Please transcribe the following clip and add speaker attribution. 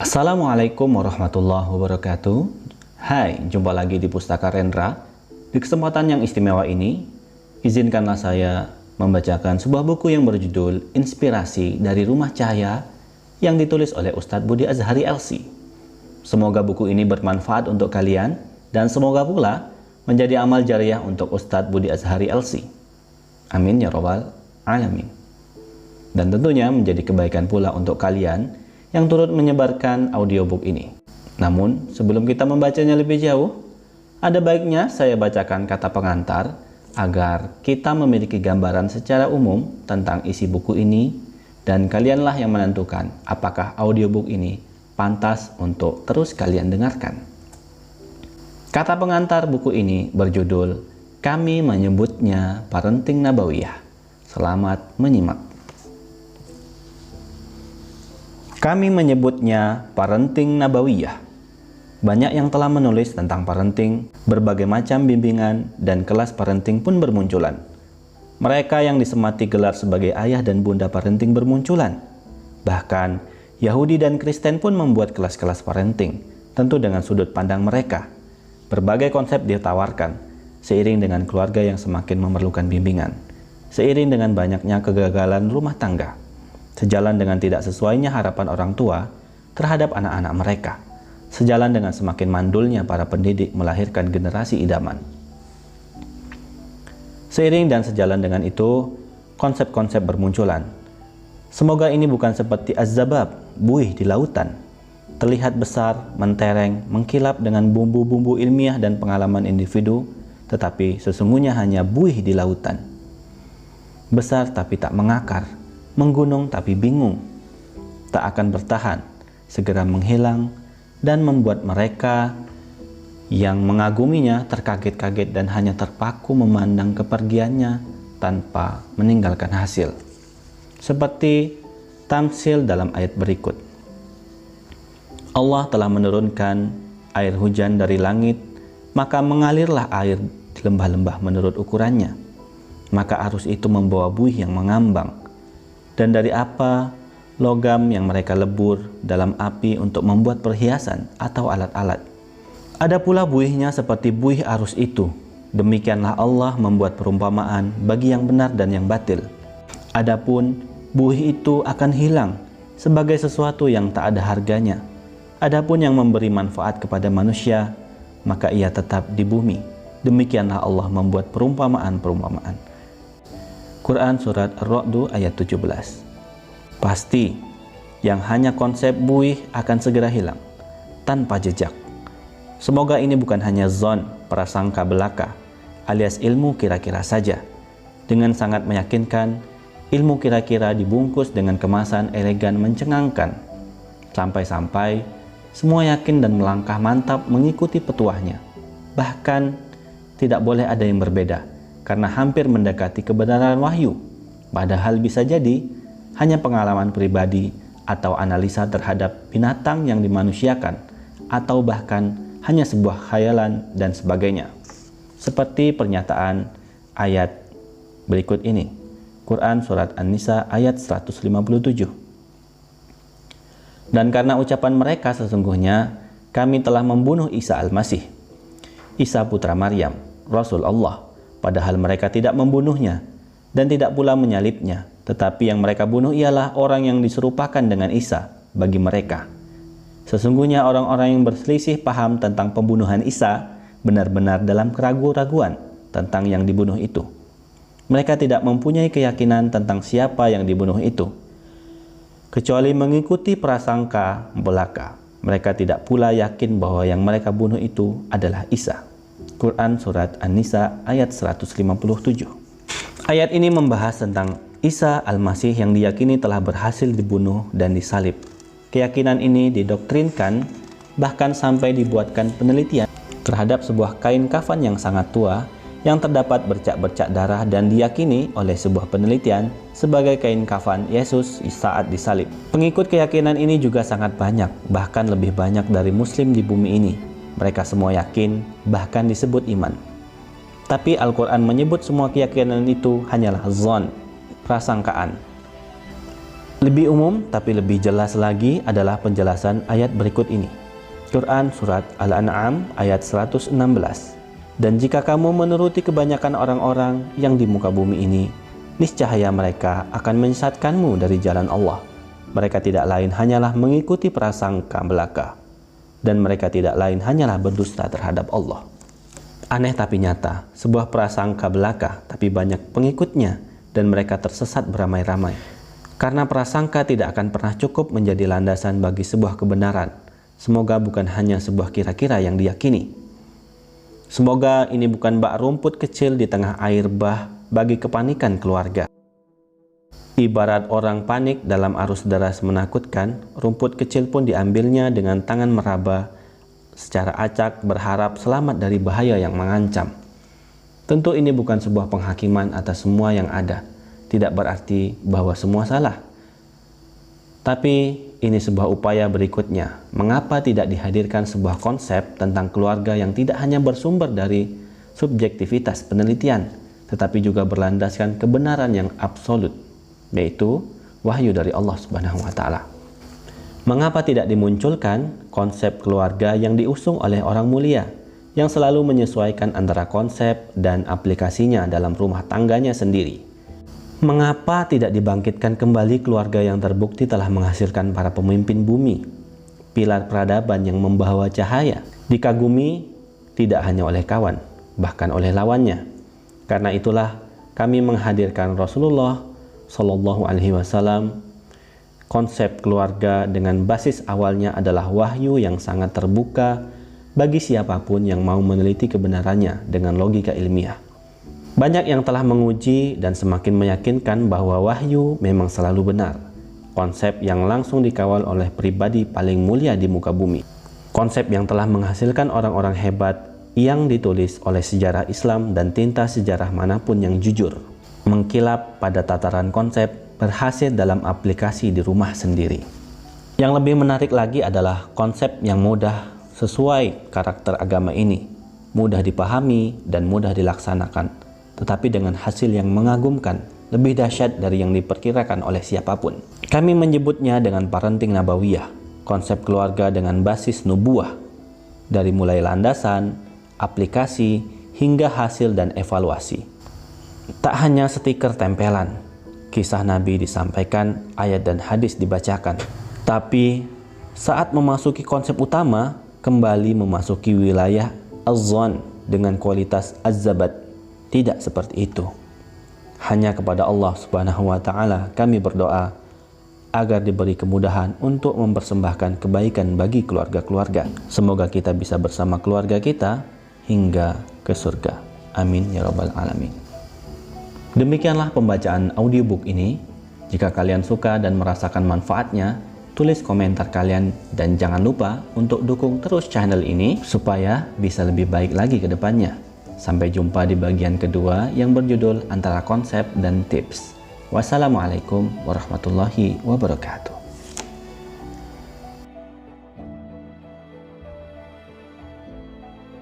Speaker 1: Assalamualaikum warahmatullahi wabarakatuh. Hai, jumpa lagi di Pustaka Rendra. Di kesempatan yang istimewa ini, izinkanlah saya membacakan sebuah buku yang berjudul Inspirasi dari Rumah Cahaya yang ditulis oleh Ustadz Budi Azhari LC. Semoga buku ini bermanfaat untuk kalian dan semoga pula menjadi amal jariah untuk Ustadz Budi Azhari LC. Amin ya rabbal alamin. Dan tentunya menjadi kebaikan pula untuk kalian yang turut menyebarkan audiobook ini. Namun, sebelum kita membacanya lebih jauh, ada baiknya saya bacakan kata pengantar agar kita memiliki gambaran secara umum tentang isi buku ini dan kalianlah yang menentukan apakah audiobook ini pantas untuk terus kalian dengarkan. Kata pengantar buku ini berjudul Kami Menyebutnya Parenting Nabawiyah. Selamat menyimak. Kami menyebutnya parenting nabawiyah. Banyak yang telah menulis tentang parenting, berbagai macam bimbingan dan kelas parenting pun bermunculan. Mereka yang disemati gelar sebagai ayah dan bunda parenting bermunculan. Bahkan, Yahudi dan Kristen pun membuat kelas-kelas parenting, tentu dengan sudut pandang mereka. Berbagai konsep ditawarkan, seiring dengan keluarga yang semakin memerlukan bimbingan, seiring dengan banyaknya kegagalan rumah tangga, sejalan dengan tidak sesuainya harapan orang tua terhadap anak-anak mereka, sejalan dengan semakin mandulnya para pendidik melahirkan generasi idaman. Seiring dan sejalan dengan itu, konsep-konsep bermunculan. Semoga ini bukan seperti az-zabab, buih di lautan, terlihat besar, mentereng, mengkilap dengan bumbu-bumbu ilmiah dan pengalaman individu, tetapi sesungguhnya hanya buih di lautan. Besar tapi tak mengakar, menggunung tapi bingung, tak akan bertahan, segera menghilang, dan membuat mereka yang mengaguminya terkaget-kaget dan hanya terpaku memandang kepergiannya tanpa meninggalkan hasil. Seperti tamsil dalam ayat berikut. Allah telah menurunkan air hujan dari langit, maka mengalirlah air di lembah-lembah menurut ukurannya. Maka arus itu membawa buih yang mengambang. Dan dari apa logam yang mereka lebur dalam api untuk membuat perhiasan atau alat-alat. Ada pula buihnya seperti buih arus itu. Demikianlah Allah membuat perumpamaan bagi yang benar dan yang batil. Adapun buih itu akan hilang sebagai sesuatu yang tak ada harganya. Adapun yang memberi manfaat kepada manusia, maka ia tetap di bumi. Demikianlah Allah membuat perumpamaan-perumpamaan. Quran Surat Ar-Ra'd ayat 17. Pasti, yang hanya konsep buih akan segera hilang, tanpa jejak. Semoga ini bukan hanya zon, prasangka belaka, alias ilmu kira-kira saja. Dengan sangat meyakinkan, ilmu kira-kira dibungkus dengan kemasan elegan mencengangkan. Sampai-sampai, semua yakin dan melangkah mantap mengikuti petuahnya. Bahkan, tidak boleh ada yang berbeda, karena hampir mendekati kebenaran wahyu, padahal bisa jadi hanya pengalaman pribadi atau analisa terhadap binatang yang dimanusiakan, atau bahkan hanya sebuah khayalan dan sebagainya. Seperti pernyataan ayat berikut ini, Quran Surat An-Nisa ayat 157. Dan karena ucapan mereka sesungguhnya kami telah membunuh Isa Al-Masih, Isa putra Maryam, Rasul Allah, padahal mereka tidak membunuhnya dan tidak pula menyalibnya, tetapi yang mereka bunuh ialah orang yang diserupakan dengan Isa bagi mereka. Sesungguhnya orang-orang yang berselisih paham tentang pembunuhan Isa benar-benar dalam keraguan-raguan tentang yang dibunuh itu. Mereka tidak mempunyai keyakinan tentang siapa yang dibunuh itu, kecuali mengikuti prasangka belaka. Mereka tidak pula yakin bahwa yang mereka bunuh itu adalah Isa. Quran Surat An-Nisa ayat 157. Ayat ini membahas tentang Isa Al-Masih yang diyakini telah berhasil dibunuh dan disalib. Keyakinan ini didoktrinkan bahkan sampai dibuatkan penelitian terhadap sebuah kain kafan yang sangat tua yang terdapat bercak-bercak darah dan diyakini oleh sebuah penelitian sebagai kain kafan Yesus saat disalib. Pengikut keyakinan ini juga sangat banyak, bahkan lebih banyak dari muslim di bumi ini. Mereka semua yakin, bahkan disebut iman. Tapi Al-Quran menyebut semua keyakinan itu hanyalah zon, prasangkaan. Lebih umum tapi lebih jelas lagi adalah penjelasan ayat berikut ini. Quran Surat Al-An'am ayat 116. Dan jika kamu menuruti kebanyakan orang-orang yang di muka bumi ini, niscaya mereka akan menyesatkanmu dari jalan Allah. Mereka tidak lain hanyalah mengikuti prasangka belaka, dan mereka tidak lain hanyalah berdusta terhadap Allah. Aneh tapi nyata, sebuah prasangka belaka tapi banyak pengikutnya dan mereka tersesat beramai-ramai. Karena prasangka tidak akan pernah cukup menjadi landasan bagi sebuah kebenaran. Semoga bukan hanya sebuah kira-kira yang diyakini. Semoga ini bukan bak rumput kecil di tengah air bah bagi kepanikan keluarga. Ibarat orang panik dalam arus deras menakutkan, rumput kecil pun diambilnya dengan tangan meraba secara acak berharap selamat dari bahaya yang mengancam. Tentu ini bukan sebuah penghakiman atas semua yang ada. Tidak berarti bahwa semua salah. Tapi ini sebuah upaya berikutnya. Mengapa tidak dihadirkan sebuah konsep tentang keluarga yang tidak hanya bersumber dari subjektivitas penelitian, tetapi juga berlandaskan kebenaran yang absolut, yaitu wahyu dari Allah Subhanahu wa Ta'ala. Mengapa tidak dimunculkan konsep keluarga yang diusung oleh orang mulia, yang selalu menyesuaikan antara konsep dan aplikasinya dalam rumah tangganya sendiri? Mengapa tidak dibangkitkan kembali keluarga yang terbukti telah menghasilkan para pemimpin bumi, pilar peradaban yang membawa cahaya, dikagumi tidak hanya oleh kawan, bahkan oleh lawannya? Karena itulah kami menghadirkan Rasulullah Shallallahu Alaihi Wasallam. Konsep keluarga dengan basis awalnya adalah wahyu yang sangat terbuka bagi siapapun yang mau meneliti kebenarannya dengan logika ilmiah. Banyak yang telah menguji dan semakin meyakinkan bahwa wahyu memang selalu benar. Konsep yang langsung dikawal oleh pribadi paling mulia di muka bumi. Konsep yang telah menghasilkan orang-orang hebat yang ditulis oleh sejarah Islam dan tinta sejarah manapun yang jujur. Mengkilap pada tataran konsep berhasil dalam aplikasi di rumah sendiri. Yang lebih menarik lagi adalah konsep yang mudah sesuai karakter agama ini, mudah dipahami dan mudah dilaksanakan, tetapi dengan hasil yang mengagumkan, lebih dahsyat dari yang diperkirakan oleh siapapun. Kami menyebutnya dengan parenting nabawiyah, konsep keluarga dengan basis nubuah, dari mulai landasan, aplikasi, hingga hasil dan evaluasi. Tak hanya stiker tempelan, kisah Nabi disampaikan, ayat dan hadis dibacakan. Tapi saat memasuki konsep utama, kembali memasuki wilayah az-zon dengan kualitas az-zabat. Tidak seperti itu. Hanya kepada Allah Subhanahu wa Ta'ala kami berdoa agar diberi kemudahan untuk mempersembahkan kebaikan bagi keluarga-keluarga. Semoga kita bisa bersama keluarga kita hingga ke surga. Amin ya rabbal alamin. Demikianlah pembacaan audiobook ini. Jika kalian suka dan merasakan manfaatnya, tulis komentar kalian dan jangan lupa untuk dukung terus channel ini supaya bisa lebih baik lagi ke depannya. Sampai jumpa di bagian kedua yang berjudul antara konsep dan tips. Wassalamualaikum warahmatullahi wabarakatuh.